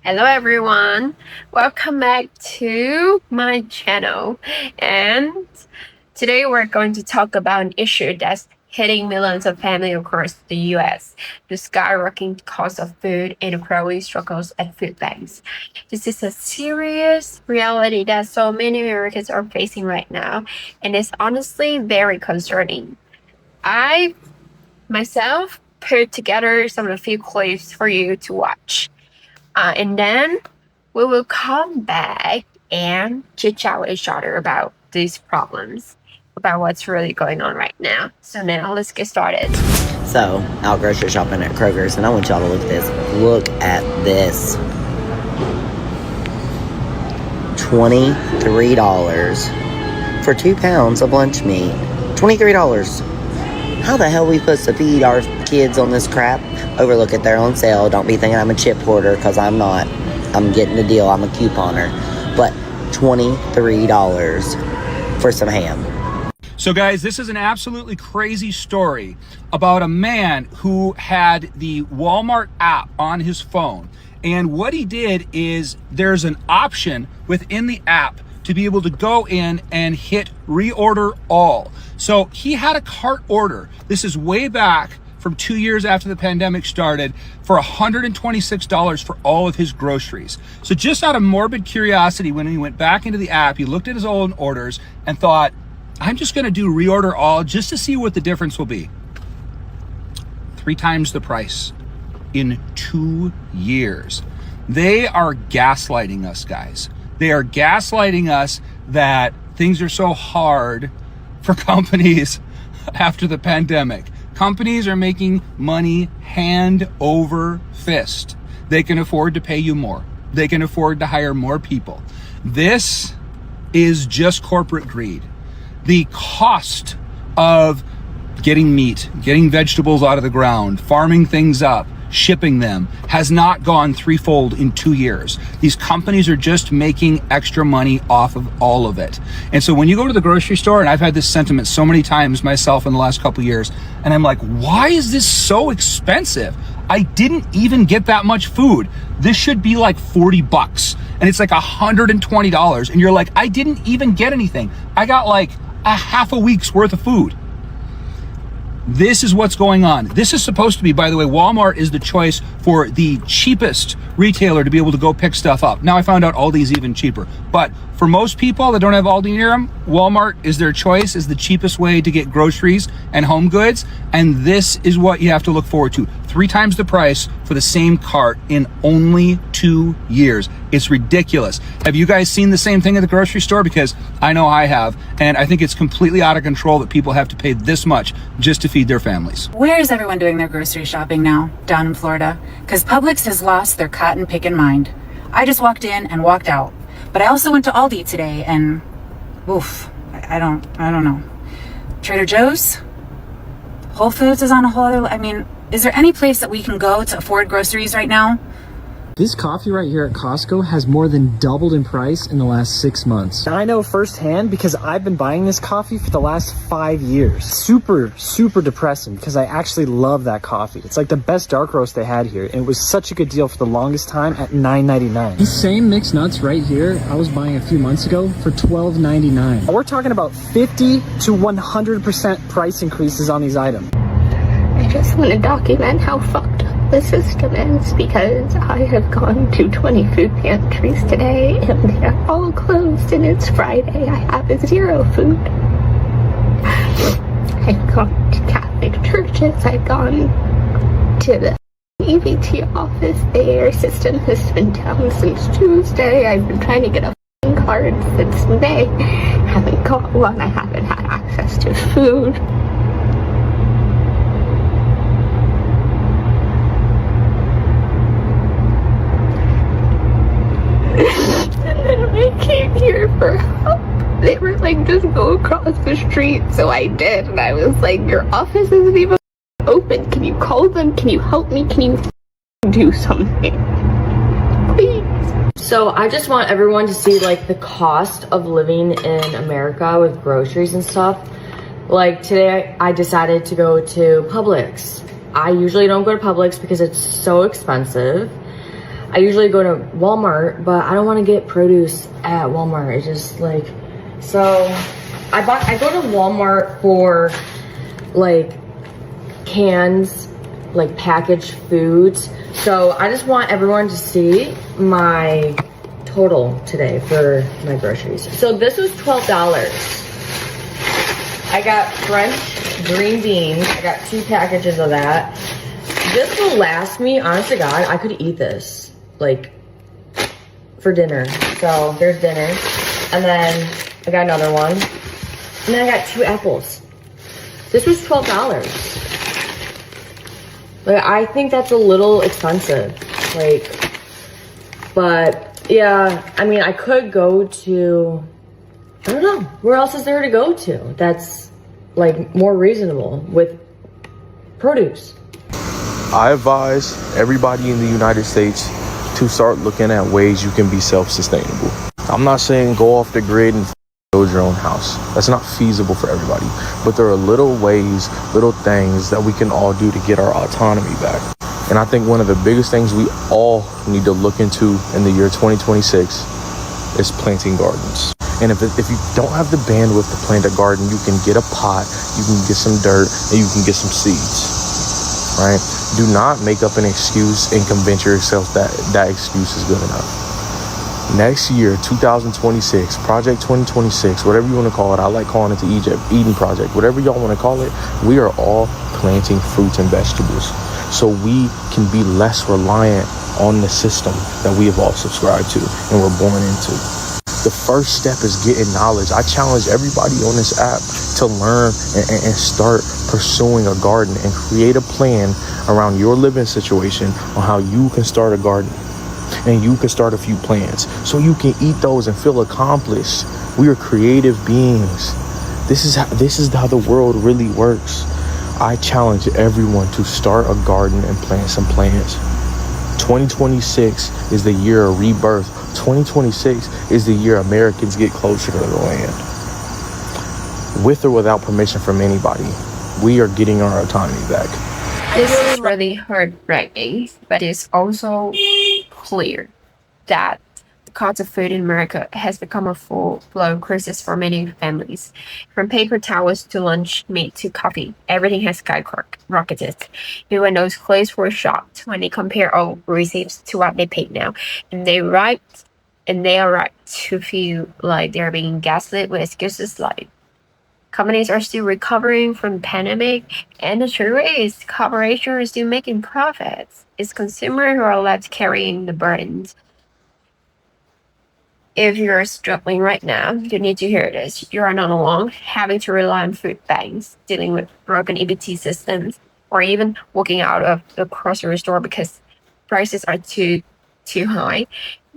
Hello everyone, welcome back to my channel, and today we're going to talk about an issue that's hitting millions of families across the US, the skyrocketing cost of food and growing struggles at food banks. This is a serious reality that so many Americans are facing right now, and it's honestly very concerning. I myself put together some of the few clips for you to watch. And then we will come back and chit chat with each other about these problems, about what's really going on right now. So now let's get started. So, out grocery shopping at Kroger's, and I want y'all to look at this. Look at this. $23 for 2 pounds of lunch meat. $23. How the hell we supposed to feed our kids on this crap? Overlook it, they're on sale. Don't be thinking I'm a chip hoarder, because I'm not. I'm getting a deal. I'm a couponer. But $23 for some ham. So guys, this is an absolutely crazy story about a man who had the Walmart app on his phone. And what he did is there's an option within the app to be able to go in and hit reorder all. So he had a cart order. This is way back from 2 years after the pandemic started for $126 for all of his groceries. So just out of morbid curiosity, when he went back into the app, he looked at his own orders and thought, I'm just gonna do reorder all just to see what the difference will be. 3 times the price in 2 years. They are gaslighting us, guys. They are gaslighting us that things are so hard for companies after the pandemic. Companies are making money hand over fist. They can afford to pay you more. They can afford to hire more people. This is just corporate greed. The cost of getting meat, getting vegetables out of the ground, farming things up, shipping them has not gone threefold in 2 years. These companies are just making extra money off of all of it. And so when you go to the grocery store, and I've had this sentiment so many times myself in the last couple of years, and I'm like, why is this so expensive? I didn't even get that much food. This should be like 40 bucks. And it's like $120. And you're like, I didn't even get anything. I got like a half a week's worth of food. This is what's going on. This is supposed to be, by the way, Walmart is the choice for the cheapest retailer to be able to go pick stuff up. Now I found out Aldi's even cheaper. But for most people that don't have Aldi near them, Walmart is their choice, is the cheapest way to get groceries and home goods. And this is what you have to look forward to. 3 times the price for the same cart in only 2 years. It's ridiculous. Have you guys seen the same thing at the grocery store? Because I know I have, and I think it's completely out of control that people have to pay this much just to feed their families. Where is everyone doing their grocery shopping now, down in Florida? Because Publix has lost their cotton picking mind. I just walked in and walked out. But I also went to Aldi today, and oof, I don't know. Trader Joe's? Whole Foods is on a whole other, is there any place that we can go to afford groceries right now? This coffee right here at Costco has more than doubled in price in the last 6 months. I know firsthand because I've been buying this coffee for the last 5 years. Super, super depressing because I actually love that coffee. It's like the best dark roast they had here, and it was such a good deal for the longest time at $9.99. These same mixed nuts right here, I was buying a few months ago for $12.99. We're talking about 50 to 100% price increases on these items. I just want to document how fucked up the system is, because I have gone to 20 food pantries today and they are all closed, and it's Friday. I have 0 food. I've gone to Catholic churches, I've gone to the EBT office. Their system has been down since Tuesday. I've been trying to get a card since May. Haven't got one. I haven't had access to food. And then I came here for help. They were like, just go across the street. So I did, and I was like, your office isn't even open. Can you call them? Can you help me? Can you do something? Please. So I just want everyone to see like the cost of living in America with groceries and stuff. Like today I decided to go to Publix. I usually don't go to Publix because it's so expensive. I usually go to Walmart, but I don't want to get produce at Walmart. It's just like, so I go to Walmart for like cans, like packaged foods. So I just want everyone to see my total today for my groceries. So this was $12. I got French green beans. I got 2 packages of that. This will last me, honest to God, I could eat this like for dinner. So there's dinner. And then I got another one. And then I got 2 apples. This was $12. Like, I think that's a little expensive. Like, but yeah, I mean, I could go to, I don't know, where else is there to go to that's like more reasonable with produce? I advise everybody in the United States to start looking at ways you can be self-sustainable. I'm not saying go off the grid and build your own house. That's not feasible for everybody. But there are little ways, little things that we can all do to get our autonomy back. And I think one of the biggest things we all need to look into in the year 2026 is planting gardens. And if you don't have the bandwidth to plant a garden, you can get a pot, you can get some dirt, and you can get some seeds, right? Do not make up an excuse and convince yourself that that excuse is good enough. Next year, 2026, Project 2026, whatever you want to call it. I like calling it the Eden Project. Whatever y'all want to call it, we are all planting fruits and vegetables so we can be less reliant on the system that we have all subscribed to and were born into. The first step is getting knowledge. I challenge everybody on this app to learn and start pursuing a garden and create a plan around your living situation on how you can start a garden. And you can start a few plants so you can eat those and feel accomplished. We are creative beings. This is how the world really works. I challenge everyone to start a garden and plant some plants. 2026 is the year of rebirth. 2026 is the year Americans get closer to the land. With or without permission from anybody, we are getting our autonomy back. This is really heartbreaking, but it's also clear that the cost of food in America has become a full-blown crisis for many families. From paper towels to lunch meat to coffee, everything has skyrocketed. Even those clothes were shocked when they compare old receipts to what they paid now, and they are right to feel like they're being gaslit with excuses like companies are still recovering from the pandemic, and the truth is, corporations are still making profits. It's consumers who are left carrying the burdens. If you're struggling right now, you need to hear this. You are not alone, having to rely on food banks, dealing with broken EBT systems, or even walking out of the grocery store because prices are too high.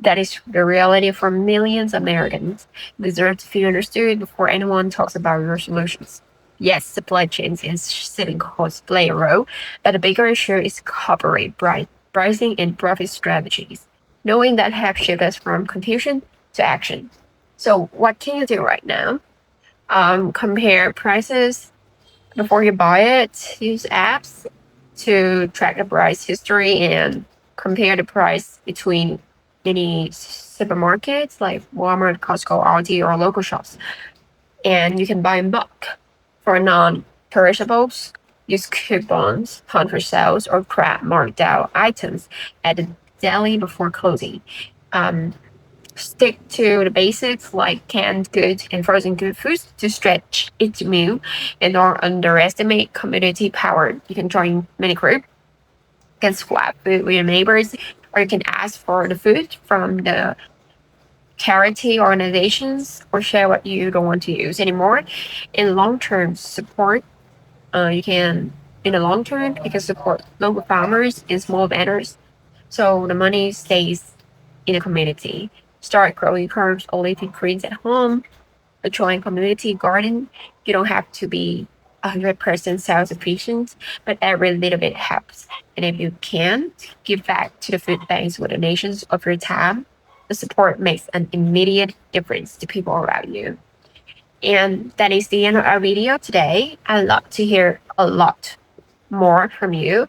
That is the reality for millions of Americans. It deserves to be understood before anyone talks about your solutions. Yes, supply chains and selling costs play a role, but the bigger issue is corporate pricing and profit strategies. Knowing that have shifted us from confusion to action. So what can you do right now? Compare prices before you buy it. Use apps to track the price history and compare the price between any supermarkets like Walmart, Costco, Aldi, or local shops. And you can buy in bulk. For non-perishables, use coupons, hunt for sales, or grab marked out items at the deli before closing. Stick to the basics like canned goods and frozen good foods to stretch each meal, and don't underestimate community power. You can join mini group, you can swap food with your neighbors, or you can ask for the food from the charity organizations or share what you don't want to use anymore. In long-term support, you can support local farmers and small vendors, so the money stays in the community. Start growing herbs or leafy greens at home. Join community garden. You don't have to be 100% self-sufficient, but every little bit helps. And if you can, give back to the food banks with donations of your time. The support makes an immediate difference to people around you. And that is the end of our video today. I'd love to hear a lot more from you.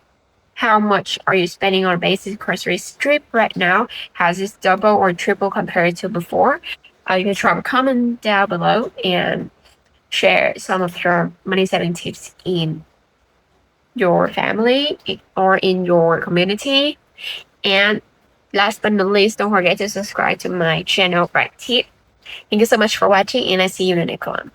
How much are you spending on basic grocery strip right now? Has this double or triple compared to before? You can drop a comment down below and share some of your money saving tips in your family or in your community. And last but not least, don't forget to subscribe to my channel right here. Thank you so much for watching, and I see you in the next one.